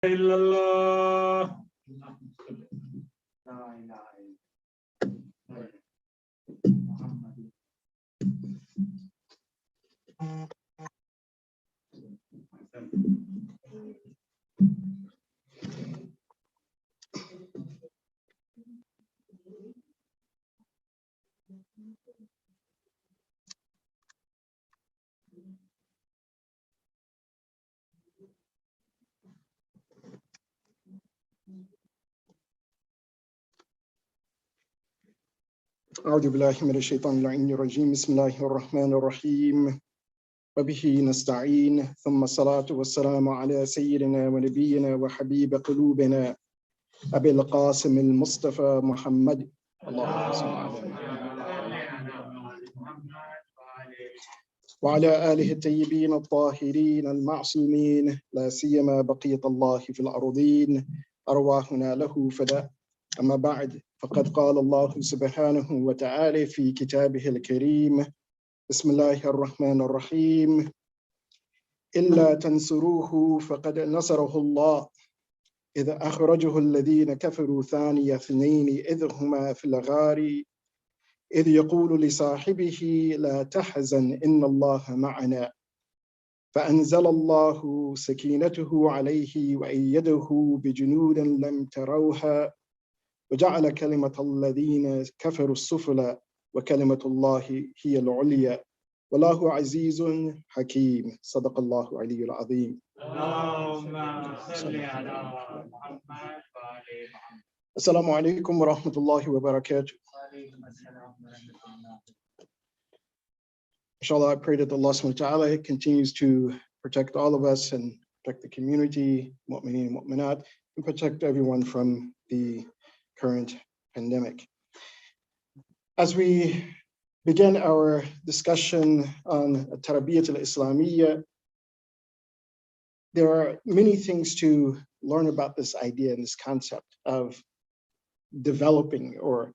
illallah. أعوذ بالله من الشيطان اللعين الرجيم بسم الله الرحمن الرحيم وبه نستعين ثم الصلاة والسلام على سيدنا ونبينا وحبيب قلوبنا أبي القاسم المصطفى محمد اللهم صل على وعلى آله الطيبين الطاهرين المعصومين لا سيما بقية الله في الأرضين أرواحنا له فداء. أما بعد فقد قال الله سبحانه وتعالى في كتابه الكريم بسم الله الرحمن الرحيم إلا تنصروه فقد نصره الله إذ أخرجه الذين كفروا ثاني اثنين إذ هما في الغار إذ يقول لصاحبه لا تحزن إن الله معنا فأنزل الله سكينته عليه وأيده بجنود لم تروها وجعل كلمة الذين كفروا السفلى وكلمة الله هي العليا والله عزيز حكيم صدق الله العلي العظيم. اللهم صل على محمد وعلى محمد. Assalamu alaikum wa rahmatullahi wa barakatuh. Inshallah, I pray that Allah subhanahu wa ta'ala continues to protect all of us and protect the community, mu'mineen and mu'minat, and protect everyone from the current pandemic. As we begin our discussion on Tarbiyat al-Islamiyya, there are many things to learn about this idea and this concept of developing or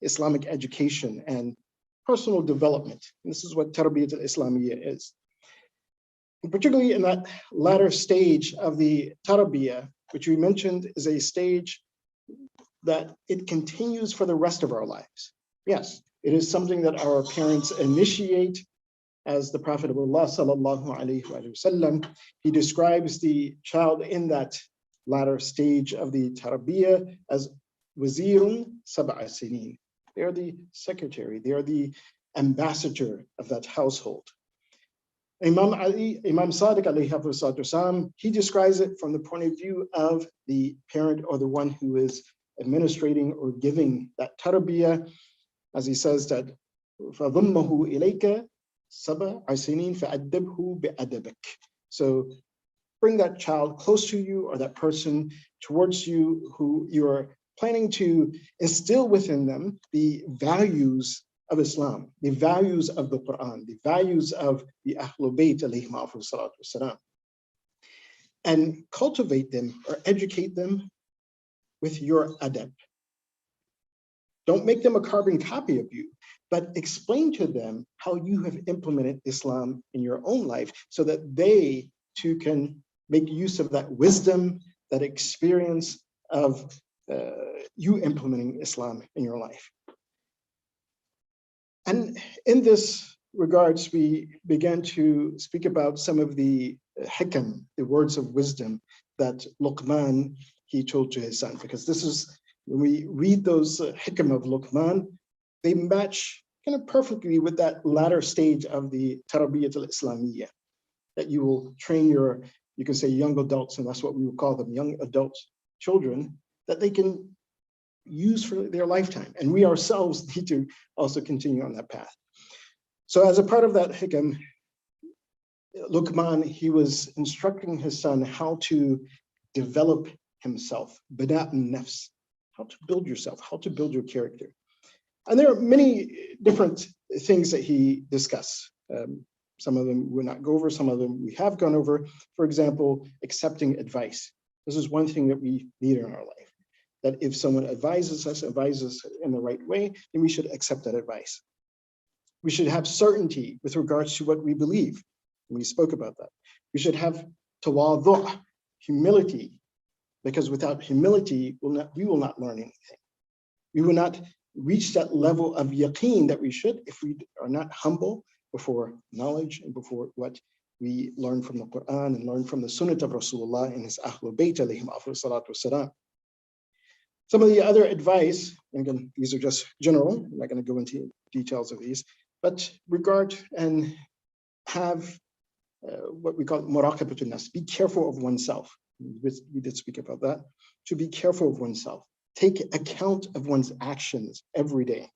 Islamic education and personal development. And this is what Tarbiyat al-Islamiyya is. And particularly in that latter stage of the Tarbiyah, which we mentioned is a stage that it continues for the rest of our lives. Yes, it is something that our parents initiate, as the Prophet of Allah sallallahu alaihi wasallam, he describes the child in that latter stage of the tarbiyah as wazirun sab'a sinin. They are the secretary, they are the ambassador of that household. Imam Sadiq alayhi wasallam, he describes it from the point of view of the parent or the one who is administrating or giving that tarbiyah, as he says that فَضُمَّهُ إِلَيْكَ سَبْعَ سِنِينَ فَأَدِّبْهُ بِأَدَبِكَ. So bring that child close to you or that person towards you who you are planning to instill within them the values of Islam, the values of the Quran, the values of the Ahlul Bayt alayhim salatu wasalam, and cultivate them or educate them with your adab. Don't make them a carbon copy of you, but explain to them how you have implemented Islam in your own life so that they too can make use of that wisdom, that experience of you implementing Islam in your life. And in this regards, we began to speak about some of the hikam, the words of wisdom that Luqman, he told to his son, because this is, when we read those hikam of Luqman, they match kind of perfectly with that latter stage of the Tarbiyat al-Islamiyya, that you will train your, you can say young adults, and that's what we would call them, young adults, children, that they can use for their lifetime. And we ourselves need to also continue on that path. So as a part of that hikam, Luqman, he was instructing his son how to develop himself, bina' an-nafs, how to build yourself, how to build your character. And there are many different things that he discussed. Some of them we'll not go over, some of them we have gone over. For example, accepting advice. This is one thing that we need in our life, that if someone advises us in the right way, then we should accept that advice. We should have certainty with regards to what we believe. We spoke about that. We should have tawadhu', humility because without humility, we will not learn anything. We will not reach that level of yaqeen that we should if we are not humble before knowledge and before what we learn from the Quran and learn from the Sunnah of Rasulullah and his Ahlul Bayt alayhim afdal salatu wassalam. Some of the other advice, and again, these are just general, I'm not going to go into details of these, but regard and have what we call muraqabatun nas, be careful of oneself. We did speak about that, to be careful of oneself. Take account of one's actions every day.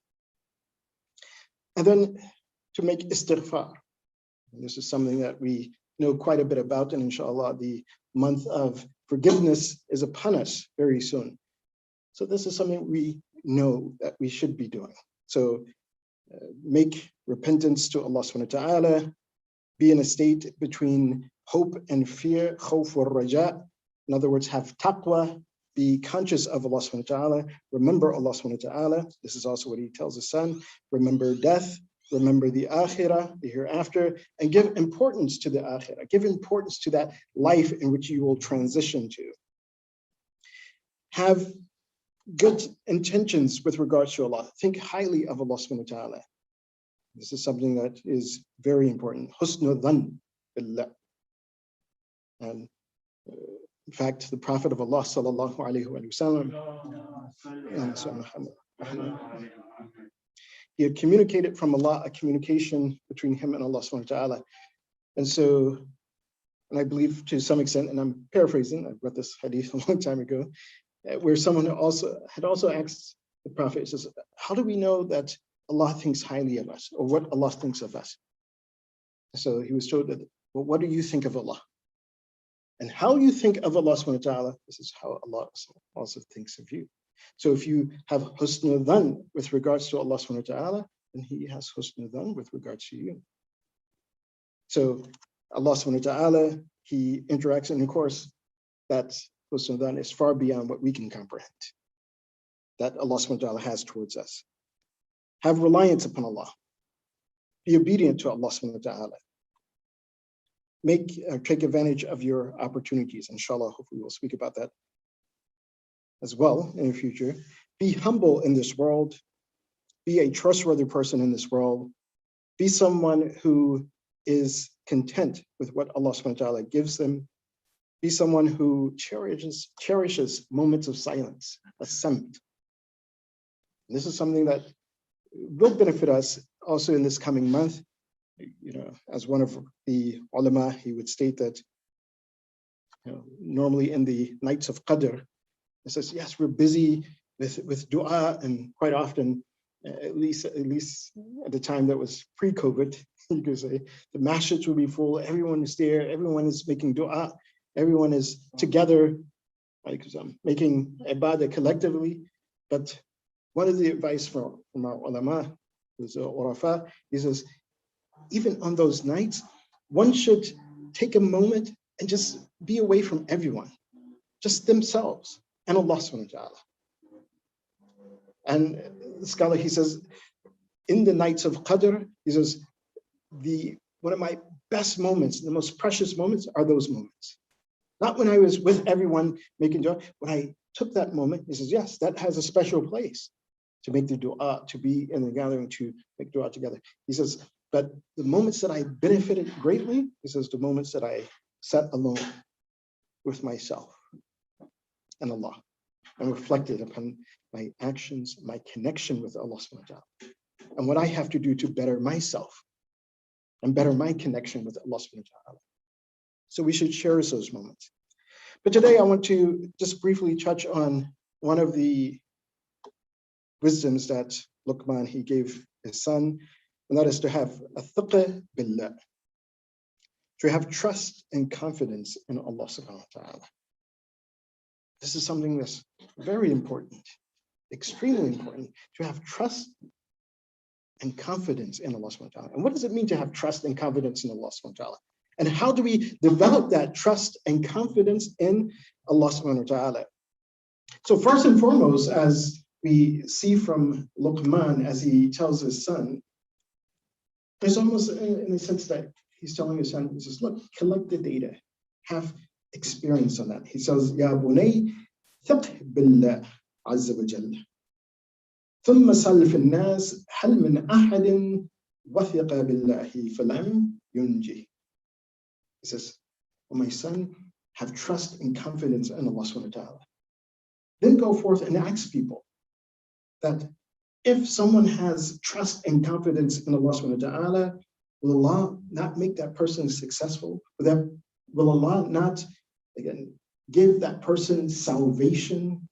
And then to make istighfar. And this is something that we know quite a bit about, and inshallah, the month of forgiveness is upon us very soon. So this is something we know that we should be doing. So make repentance to Allah subhanahu wa ta'ala, be in a state between hope and fear, khawf wa raja. In other words, have taqwa, be conscious of Allah subhanahu wa ta'ala, remember Allah subhanahu wa ta'ala. This is also what he tells his son, remember death, remember the akhirah, the hereafter, and give importance to the akhirah, give importance to that life in which you will transition to. Have good intentions with regards to Allah. Think highly of Allah subhanahu wa ta'ala. This is something that is very important. Husnul dhann billah. And in fact, the Prophet of Allah sallallahu alaihi wasallam, he had communicated from Allah a communication between him and Allah subhanahu wa ta'ala. And so, and I believe to some extent, and I'm paraphrasing, I read this hadith a long time ago, where someone had also asked the Prophet, he says, how do we know that Allah thinks highly of us, or what Allah thinks of us? So he was told that, well, what do you think of Allah? And how you think of Allah subhanahu wa ta'ala, this is how Allah also thinks of you. So if you have husnul dhan with regards to Allah subhanahu wa ta'ala, then he has husnul dhan with regards to you. So Allah subhanahu wa ta'ala, he interacts, and of course, that husnul dhan is far beyond what we can comprehend, that Allah subhanahu wa ta'ala has towards us. Have reliance upon Allah. Be obedient to Allah subhanahu wa ta'ala. Take advantage of your opportunities. Inshallah, hopefully we'll speak about that as well in the future. Be humble in this world. Be a trustworthy person in this world. Be someone who is content with what Allah subhanahu wa ta'ala gives them. Be someone who cherishes moments of silence, as-samt. This is something that will benefit us also in this coming month. You know, as one of the ulama, he would state that, you know, normally in the nights of Qadr, it says, yes, we're busy with dua, and quite often, at least at the time that was pre-COVID, you could say, the masjids will be full, everyone is there, everyone is making dua, everyone is together, like making ibadah collectively. But one of the advice from our ulama, who's urafa, he says, even on those nights, one should take a moment and just be away from everyone, just themselves and Allah subhanahu wa ta'ala. And the scholar, he says, in the nights of Qadr, he says, one of my best moments, the most precious moments are those moments. Not when I was with everyone making dua, when I took that moment, he says, yes, that has a special place to make the dua, to be in the gathering, to make dua together. He says, but the moments that I benefited greatly, he says, the moments that I sat alone with myself and Allah and reflected upon my actions, my connection with Allah subhanahu wa ta'ala, and what I have to do to better myself and better my connection with Allah subhanahu wa ta'ala. So we should cherish those moments. But today I want to just briefly touch on one of the wisdoms that Luqman, he gave his son, and that is to have a thiqah billah, to have trust and confidence in Allah subhanahu wa ta'ala. This is something that's very important, extremely important, to have trust and confidence in Allah subhanahu wa ta'ala. And what does it mean to have trust and confidence in Allah subhanahu wa ta'ala? And how do we develop that trust and confidence in Allah subhanahu wa ta'ala? So first and foremost, as we see from Luqman, as he tells his son, there's almost in the sense that he's telling his son, he says, look, collect the data, have experience on that. He says, Ya bunay, ثق بالله عز وجل ثم سل في الناس هل من أحد وثق بالله فلم ينجي. He says, oh, my son, have trust and confidence in Allah subhanahu wa ta'ala. Then go forth and ask people that if someone has trust and confidence in Allah subhanahu wa ta'ala, will Allah not make that person successful? Will Allah not, again, give that person salvation,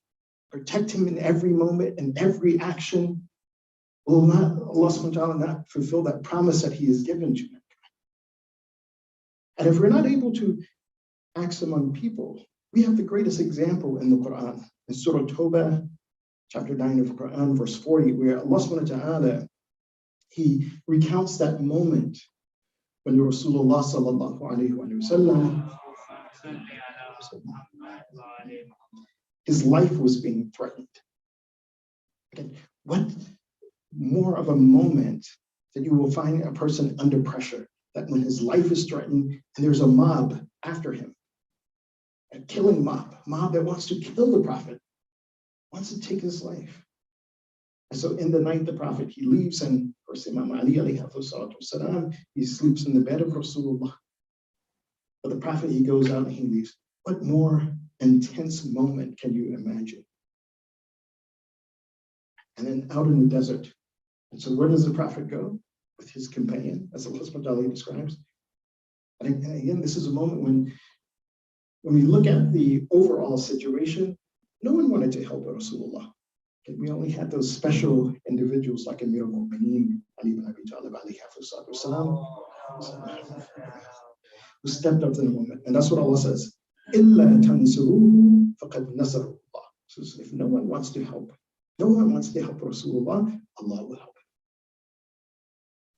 protect him in every moment and every action? Will not Allah subhanahu wa ta'ala not fulfill that promise that He has given to mankind? And if we're not able to act among people, we have the greatest example in the Quran. In Surah Tawbah, chapter 9 of the Quran, verse 40, where Allah subhanahu wa ta'ala, He recounts that moment when Rasulullah sallallahu alayhi wa sallam, his life was being threatened. Again, what more of a moment that you will find a person under pressure, that when his life is threatened and there's a mob after him, a killing mob that wants to kill the Prophet, wants to take his life. And so in the night, the Prophet, he leaves, and of course, Imam Ali alayhi wasalam, he sleeps in the bed of Rasulullah. But the Prophet, he goes out and he leaves. What more intense moment can you imagine? And then out in the desert. And so where does the Prophet go? With his companion, as Allah subhanahu wa ta'ala describes. And again, this is a moment when we look at the overall situation, no one wanted to help Rasulullah. Okay, we only had those special individuals like Amir al-Mu'mineen, Ali ibn Abi Talib alayhi wasalam, who stepped up in the moment. And that's what Allah says. إِلَّا تَنْصُرُوهُ فَقَدْ نَصَرَهُ اللَّهُ. So if no one wants to help Rasulullah, Allah will help.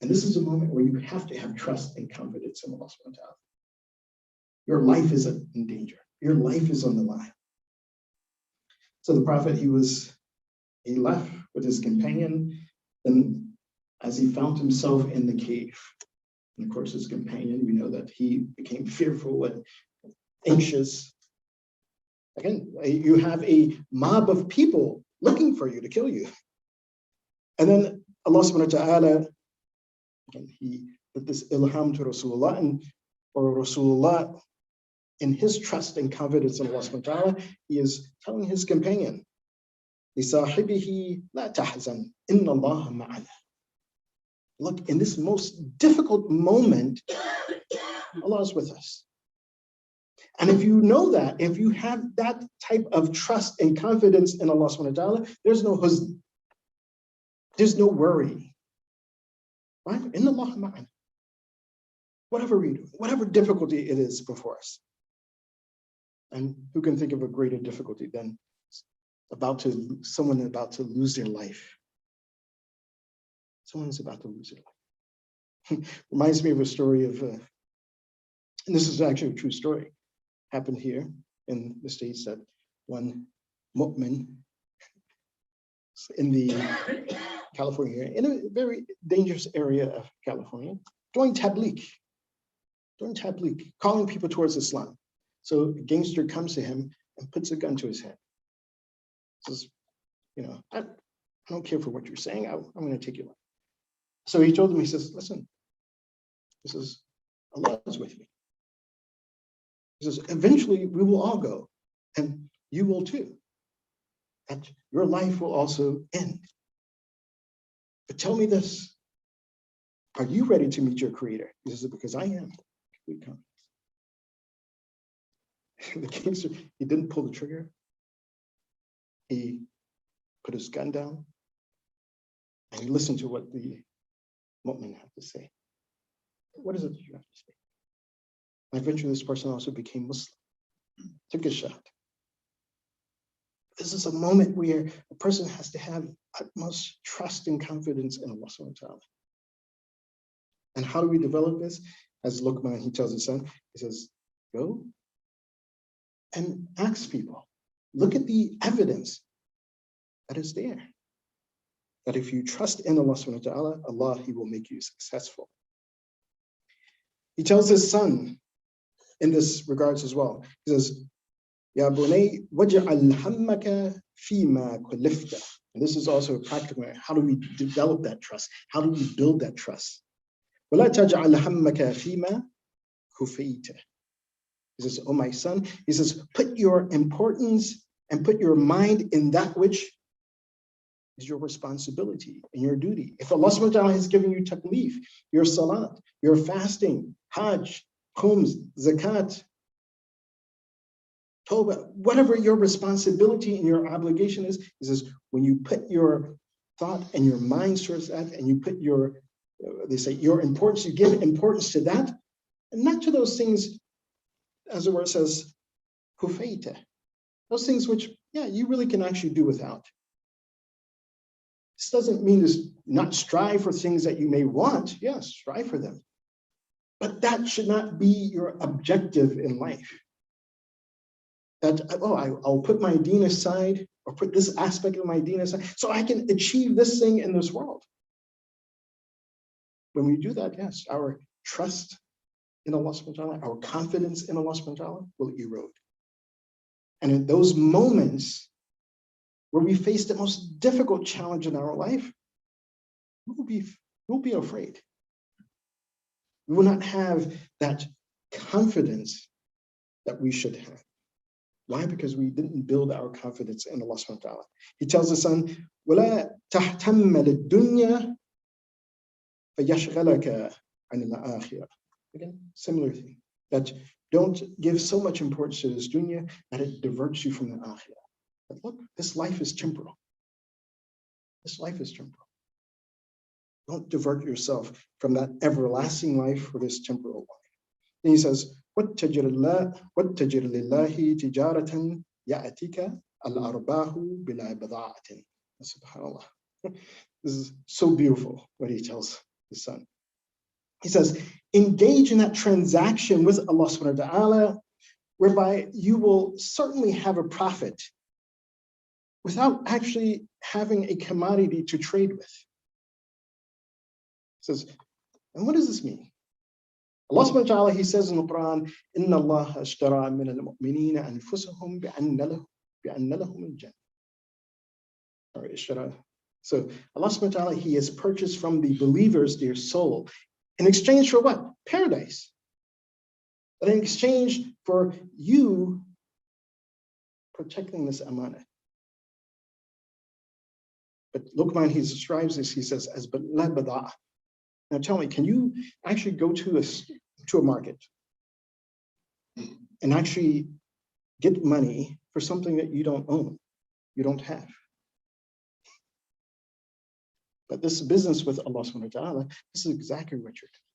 And this is a moment where you have to have trust and confidence in Allah subhanahu wa ta'ala. Your life is in danger. Your life is on the line. So the Prophet, he left with his companion, and as he found himself in the cave, and of course his companion, we know that he became fearful and anxious. Again, you have a mob of people looking for you to kill you. And then Allah subhanahu wa ta'ala, again, he put this ilham to Rasulullah, and for Rasulullah, in his trust and confidence in Allah subhanahu wa ta'ala, he is telling his companion, لِصَاحِبِهِ لَا تَحْزَنْ إِنَّ اللَّهَ مَعَنَا. Look, in this most difficult moment, Allah is with us. And if you know that, if you have that type of trust and confidence in Allah subhanahu wa ta'ala, there's no huzn, there's no worry. Right? Inna Allah ma'ana. Whatever we do, whatever difficulty it is before us. And who can think of a greater difficulty than someone about to lose their life? Someone is about to lose their life. Reminds me of a story of, and this is actually a true story, happened here in the States, that one mu'min in the California area, in a very dangerous area of California, doing tabligh, calling people towards Islam. So a gangster comes to him and puts a gun to his head. Says, I don't care for what you're saying, I'm going to take your life. So he told him, he says, listen, this is, Allah is with me. He says, eventually we will all go, and you will too. And your life will also end. But tell me this, are you ready to meet your Creator? He says, because I am. We come. The gangster, he didn't pull the trigger. He put his gun down, and he listened to what the mu'min had to say. What is it that you have to say? And eventually this person also became Muslim, took a shot. This is a moment where a person has to have utmost trust and confidence in Allah subhanahu wa ta'ala. And how do we develop this? As Luqman, he tells his son, he says, go and ask people. Look at the evidence that is there. That if you trust in Allah subhanahu wa ta'ala, Allah, He will make you successful. He tells his son in this regards as well. He says, Ya bunay waj'al hammaka fima kullifta. And this is also a practical. How do we develop that trust? How do we build that trust? ولا تجعل همك فيما كفيت. He says, oh my son, he says, put your importance and put your mind in that which is your responsibility and your duty. If Allah subhanahu wa ta'ala has given you taklif, your salat, your fasting, hajj, khums, zakat, tawbah, whatever your responsibility and your obligation is, he says, when you put your thought and your mind towards that, and you put your, they say, your importance, you give importance to that, and not to those things, as the word says, kufayta, those things which, yeah, you really can actually do without. This doesn't mean to not strive for things that you may want. Yes, strive for them. But that should not be your objective in life. That, oh, I'll put my deen aside, or put this aspect of my deen aside, so I can achieve this thing in this world. When we do that, yes, our trust in Allah subhanahu wa ta'ala, our confidence in Allah subhanahu wa ta'ala will erode. And in those moments where we face the most difficult challenge in our life, we'll be afraid. We will not have that confidence that we should have. Why? Because we didn't build our confidence in Allah subhanahu wa ta'ala. He tells his son, وَلَا تَحْتَمَّ لِلدُّنْيَا فَيَشْغَلَكَ عَنِ الْآخِرَةِ. Again, similar thing. That don't give so much importance to this dunya that it diverts you from the akhirah. But look, this life is temporal. This life is temporal. Don't divert yourself from that everlasting life for this temporal life. Then he says, وَاتَّجِرْ لِلَّهِ تِجَارَةً يَأْتِكَ الْأَرْبَاحُ بِلَا بَضَاعَةٍ. SubhanAllah. This is so beautiful what he tells his son. He says, engage in that transaction with Allah subhanahu wa ta'ala, whereby you will certainly have a profit without actually having a commodity to trade with. He says, and what does this mean? Allah subhanahu wa ta'ala, he says in the Quran, إِنَّ اللَّهَ اشْتَرَى مِنَ الْمُؤْمِنِينَ أَنفُسَهُمْ بِأَنَّ لَهُمُ الْجَنَّةَ. So Allah subhanahu wa ta'ala, he has purchased from the believers their soul in exchange for what? Paradise. But in exchange for you protecting this amana. But Luqman, he describes this, he says, as la bada'a. Now tell me, can you actually go to a market and actually get money for something that you don't own, you don't have? But this business with Allah subhanahu wa ta'ala, this is exactly what you're doing.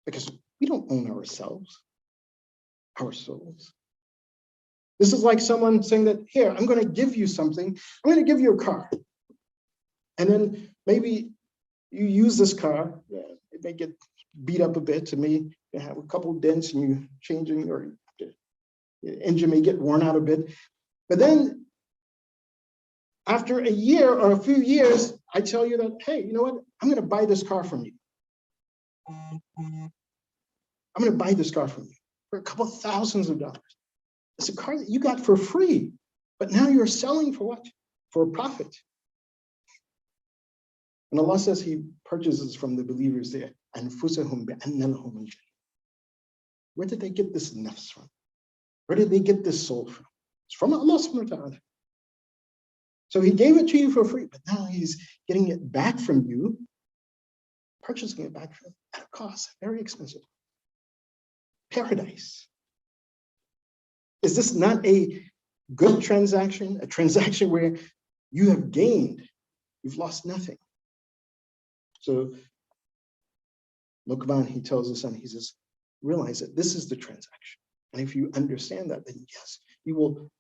Because we don't own ourselves, our souls. This is like someone saying that, here, I'm going to give you something. I'm going to give you a car. And then maybe you use this car, it may get beat up a bit, it may have a couple of dents and you changing, or the engine may get worn out a bit. But then after a year or a few years, I tell you that, hey, you know what? I'm going to buy this car from you. I'm going to buy this car from you for a couple of thousands of dollars. It's a car that you got for free, but now you're selling for what? For a profit. And Allah says he purchases from the believers there. أَنفُسَهُمْ بِأَنَّ لَهُمُ الْجَنَّةَ. Where did they get this nafs from? Where did they get this soul from? It's from Allah subhanahu wa ta'ala. So he gave it to you for free, but now he's getting it back from you, purchasing it back from you at a cost, very expensive. Paradise. Is this not a good transaction? A transaction where you have gained, you've lost nothing. So Luqman, he tells his son, he says, realize that this is the transaction. And if you understand that, then yes, you will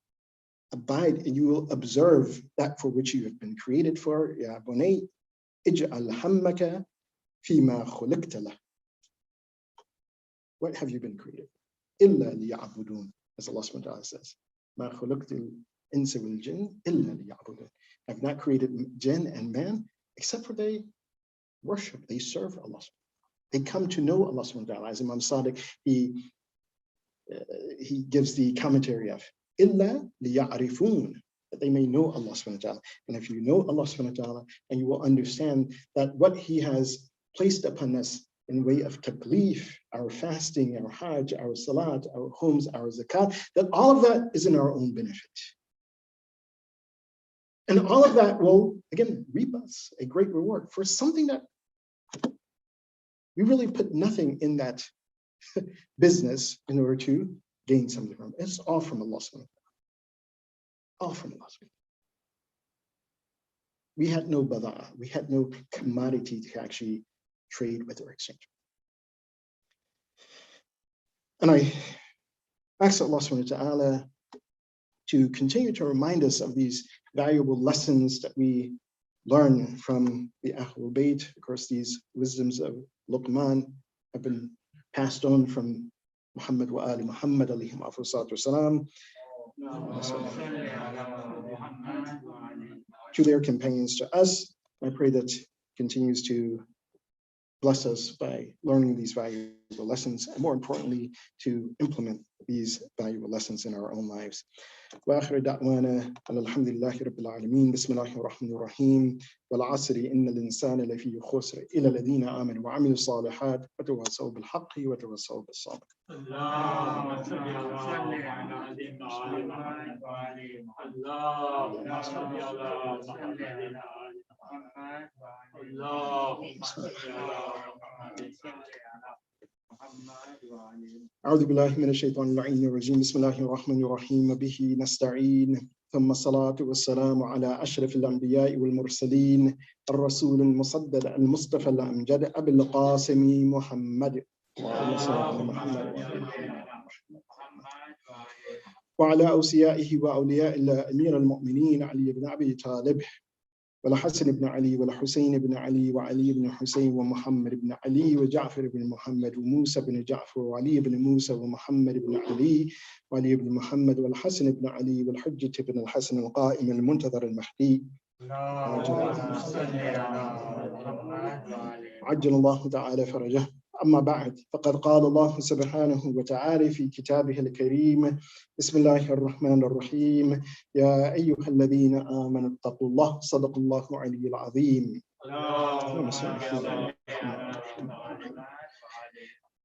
abide and you will observe that for which you have been created for. Ya bunay, ij'al hammaka fima khuliqta lah. What have you been created? Illa liya'budun, as Allah subhanahu wa ta'ala says. Ma khuliqtil insa wal jinn illa liya'budun. I have not created jinn and man except for they worship, they serve Allah. They come to know Allah subhanahu wa ta'ala. As Imam Sadiq, he gives the commentary of illa liya'rifun, that they may know Allah subhanahu wa ta'ala. And if you know Allah subhanahu wa ta'ala, and you will understand that what He has placed upon us in way of taklif, our fasting, our hajj, our salat, our homes, our zakat, that all of that is in our own benefit. And all of that will, again, reap us a great reward for something that we really put nothing in that business in order to gain something from. It's all from Allah subhanahu wa ta'ala. All from Allah subhanahu wa ta'ala. We had no bada, we had no commodity to actually trade with or exchange. And I ask Allah subhanahu wa ta'ala to continue to remind us of these valuable lessons that we learn from the Ahlul Bayt. Of course, these wisdoms of Luqman have been passed on from Muhammad wa Ali Muhammad alayhim afsalatu wasalam to their companions, to us. I pray that continues to bless us by learning these valuable lessons, and more importantly, to implement these valuable lessons in our own lives. وآخر دعوانا الحمد لله رب العالمين بسم الله الرحمن الرحيم والعصر إن الإنسان لفي خسر إلا الذين آمنوا وعملوا الصالحات وتواصوا بالحق وتواصوا بالصبر. اللهم صل على سيدنا محمد وعلى اللهم صل على محمد اللهم صل على محمد. أعوذ بالله من الشيطان اللعين الرجيم بسم الله الرحمن الرحيم به نستعين ثم الصلاة والسلام على أشرف الأنبياء والمرسلين الرسول المصدق المصطفى الأمجد أبي القاسم محمد وعلى أوصيائه وأولياء الله أمير المؤمنين علي بن أبي طالب والحسن بن علي والحسين بن علي وعلي بن حسين ومحمد بن علي وجعفر بن محمد وموسى بن جعفر وعلي بن موسى ومحمد بن علي وعلي بن محمد والحسن بن علي والحجة بن الحسن القائم المنتظر المهدي عجل الله تعالى فرجه. أما بعد فقد قال الله سبحانه وتعالى في كتابه الكريم بسم الله الرحمن الرحيم يا أيها الذين آمنوا اتقوا الله صدق الله العلي العظيم.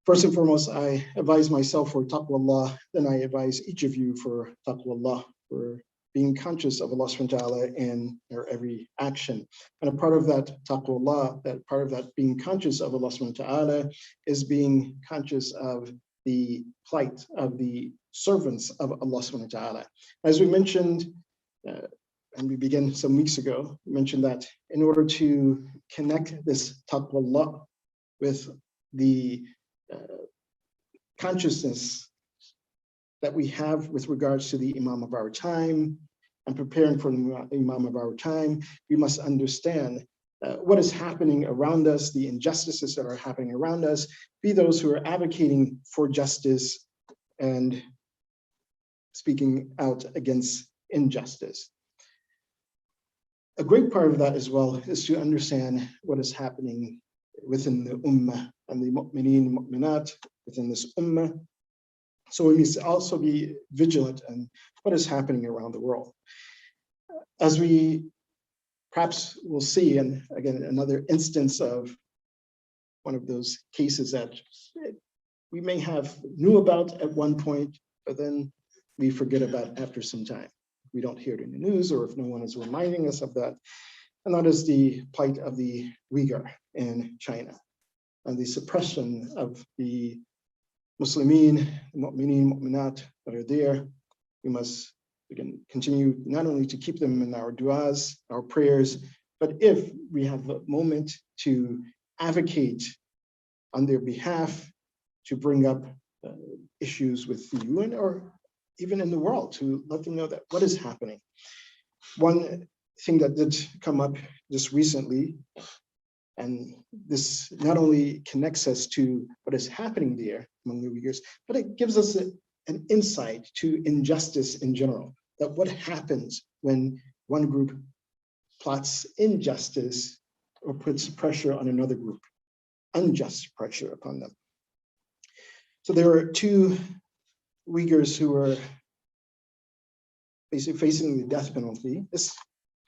First and foremost, I advise myself for taqwa Allah, then I advise each of you for taqwa Allah, for being conscious of Allah subhanahu wa ta'ala in our every action. And a part of that taqwa Allah, that part of that being conscious of Allah subhanahu wa ta'ala is being conscious of the plight of the servants of Allah subhanahu wa ta'ala. As we mentioned, and we began some weeks ago, we mentioned that in order to connect this taqwa Allah with the consciousness that we have with regards to the Imam of our time and preparing for the Imam of our time, we must understand what is happening around us, the injustices that are happening around us, be those who are advocating for justice and speaking out against injustice. A great part of that as well is to understand what is happening within the ummah and the mu'mineen, mu'minat within this ummah. So we must also be vigilant in what is happening around the world. As we perhaps will see, and again, another instance of one of those cases that we may have knew about at one point, but then we forget about after some time. We don't hear it in the news, or if no one is reminding us of that. And that is the plight of the Uyghur in China and the suppression of the Muslimin, mu'mineen, mu'minat that are there. We must, again, continue not only to keep them in our du'as, our prayers, but if we have a moment to advocate on their behalf, to bring up issues with the UN or even in the world, to let them know that what is happening. One thing that did come up just recently, and this not only connects us to what is happening there among the Uyghurs, but it gives us an insight to injustice in general, that what happens when one group plots injustice or puts pressure on another group. unjust pressure upon them. So there were 2 Uyghurs who were basically facing the death penalty. It's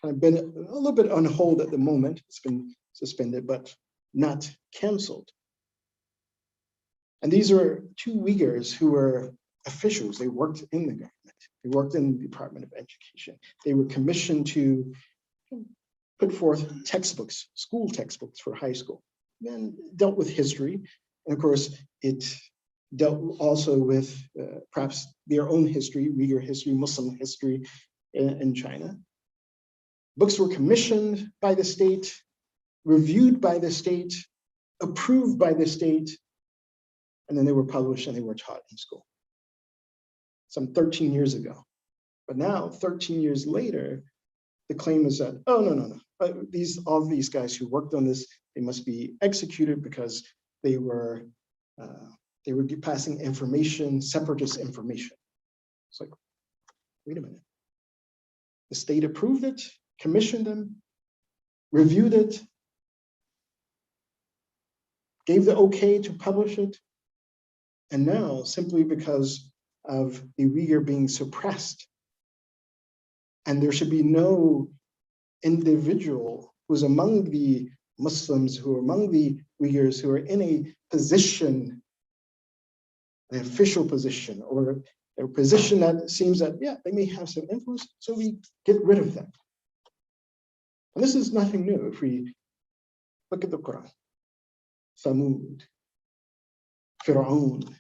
kind of been a little bit on hold at the moment. It's been suspended, but not canceled. And these were 2 Uyghurs who were officials. They worked in the government. They worked in the Department of Education. They were commissioned to put forth textbooks, school textbooks for high school, and dealt with history. And of course, it dealt also with perhaps their own history, Uyghur history, Muslim history in China. Books were commissioned by the state, reviewed by the state, approved by the state, and then they were published and they were taught in school. Some 13 years ago. But now, 13 years later, the claim is that, oh, no. All these guys who worked on this, they must be executed because they were passing information, separatist information. It's like, wait a minute. The state approved it, commissioned them, reviewed it, gave the okay to publish it. And now, simply because of the Uyghur being suppressed, and there should be no individual who's among the Muslims, who are among the Uyghurs, who are in a position, an official position, or a position that seems that, yeah, they may have some influence, so we get rid of them. And this is nothing new. If we look at the Quran, Thamud, Fir'aun,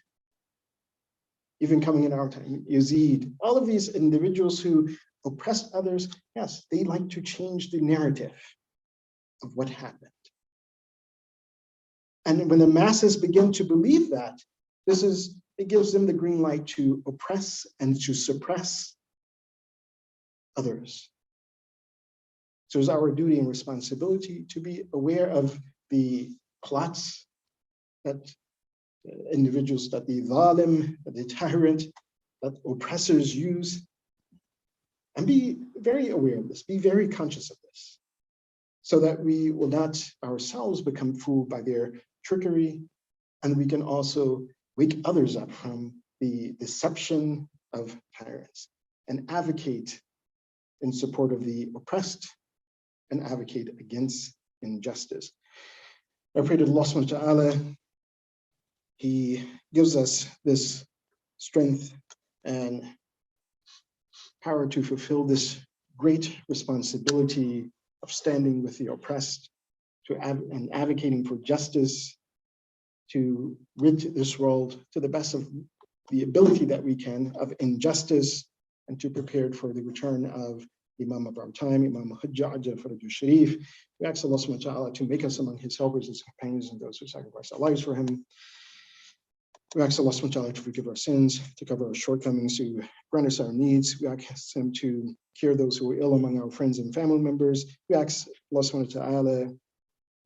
even coming in our time, Yazid, all of these individuals who oppressed others, yes, they like to change the narrative of what happened. And when the masses begin to believe that, it gives them the green light to oppress and to suppress others. So it's our duty and responsibility to be aware of the plots that individuals, that the zalim, that the tyrant, that oppressors use, and be very aware of this, be very conscious of this, so that we will not ourselves become fooled by their trickery, and we can also wake others up from the deception of tyrants and advocate in support of the oppressed and advocate against injustice. I pray to Allah subhanahu wa ta'ala, He gives us this strength and power to fulfill this great responsibility of standing with the oppressed, and advocating for justice, to rid this world to the best of the ability that we can of injustice, and to prepare for the return of Imam of our time, Imam Hujjah Faraj Sharif. We ask Allah subhanahu wa ta'ala to make us among his helpers, his companions, and those who sacrifice their lives for him. We ask Allah subhanahu wa ta'ala to forgive our sins, to cover our shortcomings, to grant us our needs. We ask him to cure those who are ill among our friends and family members. We ask Allah subhanahu wa ta'ala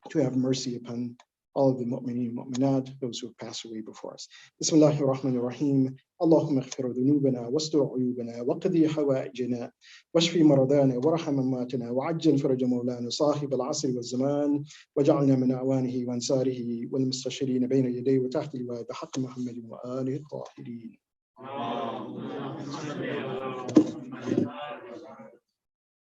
to have mercy upon all of the mu'mineen and mu'minat, those who have passed away before us. Bismillahir Rahmanir Rahim. Allahumma ighfir dhunubana wastur uyubana waqdi hawaijana washfi maradana warham amwatana wa'ajjal faraj mawlana sahib al-asr wal-zaman waj'alna min a'wanihi wa ansarihi wal mustashirin bayna yadayhi wa tahta liwa'i bihaqq Muhammadin wa alihi at-tahirin.